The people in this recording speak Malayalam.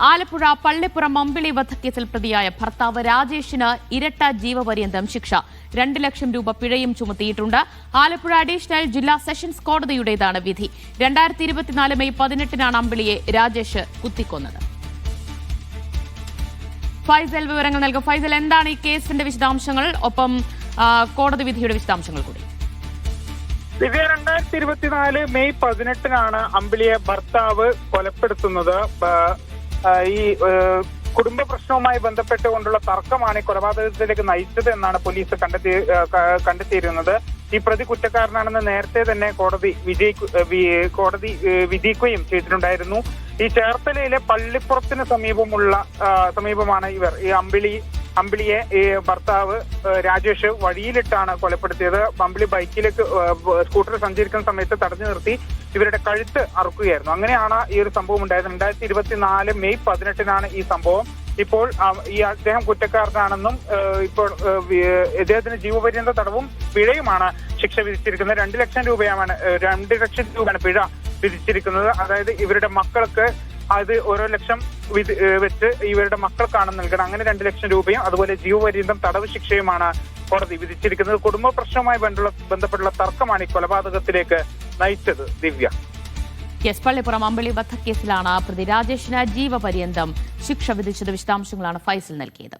ആലപ്പുഴ പള്ളിപ്പുറം അമ്പിളി വധക്കേസിൽ പ്രതിയായ ഭർത്താവ് രാജേഷിന് ഇരട്ട ജീവപര്യന്തം ശിക്ഷ. 2 ലക്ഷം രൂപ പിഴയും ചുമത്തിയിട്ടുണ്ട്. ആലപ്പുഴ അഡീഷണൽ ജില്ലാ സെഷൻസ് കോടതിയുടേതാണ് വിധി. 2024 മെയ് 18-നാണ് അമ്പിളിയെ രാജേഷ് കുത്തിക്കൊന്നത്. ഫൈസൽ വിവരങ്ങൾ നൽകും. ഫൈസൽ, എന്താണ് ഈ കേസിന്റെ വിശദാംശങ്ങൾ, ഒപ്പം കോടതി വിധിയുടെ വിശദാംശങ്ങൾ കൂടി? 2024 മെയ് 18-നാണ് അമ്പിളിയെ ഭർത്താവ് കൊലപ്പെടുത്തുന്നത്. ഈ കുടുംബ പ്രശ്നവുമായി ബന്ധപ്പെട്ടുകൊണ്ടുള്ള തർക്കമാണ് ഈ കൊലപാതകത്തിലേക്ക് നയിച്ചത് എന്നാണ് പോലീസ് കണ്ടെത്തിയിരുന്നത്. ഈ പ്രതി കുറ്റക്കാരനാണെന്ന് നേരത്തെ തന്നെ കോടതി വിധിക്കുകയും ചെയ്തിട്ടുണ്ടായിരുന്നു. ഈ ചേർത്തലയിലെ പള്ളിപ്പുറത്തിന് സമീപമാണ് ഇവർ ഈ അമ്പിളിയെ ഭർത്താവ് രാജേഷ് വഴിയിലിട്ടാണ് കൊലപ്പെടുത്തിയത്. അമ്പിളി ബൈക്കിലേക്ക് സ്കൂട്ടറിൽ സഞ്ചരിക്കുന്ന സമയത്ത് തടഞ്ഞു നിർത്തി ഇവരുടെ കഴുത്ത് അറുക്കുകയായിരുന്നു. അങ്ങനെയാണ് ഈ ഒരു സംഭവം ഉണ്ടായത്. 2024 മെയ് 18-നാണ് ഈ സംഭവം. ഇപ്പോൾ ഈ അദ്ദേഹം കുറ്റക്കാരനാണെന്നും ഇപ്പോൾ ഇദ്ദേഹത്തിന് ജീവപര്യന്ത തടവും പിഴയുമാണ് ശിക്ഷ വിധിച്ചിരിക്കുന്നത്. 2 ലക്ഷം രൂപയാണ് പിഴ വിധിച്ചിരിക്കുന്നത്. അതായത് ഇവരുടെ മക്കൾക്ക് അത് ഓരോ ലക്ഷം വെച്ച് ഇവരുടെ മക്കൾക്കാണ് നൽകണം. അങ്ങനെ 2 ലക്ഷം രൂപയും അതുപോലെ ജീവപര്യന്തം തടവ് ശിക്ഷയുമാണ് കോടതി വിധിച്ചിരിക്കുന്നത്. കുടുംബ പ്രശ്നവുമായി ബന്ധപ്പെട്ടുള്ള തർക്കമാണ് ഈ കൊലപാതകത്തിലേക്ക് നയിച്ചത്. ദിവ്യ, പള്ളിപ്പുറം അമ്പിളി വധക്കേസിലാണ് പ്രതി രാജേഷിന് ജീവപര്യന്തം ശിക്ഷ വിധിച്ചത്. വിശദാംശങ്ങളാണ് ഫൈസൽ നൽകിയത്.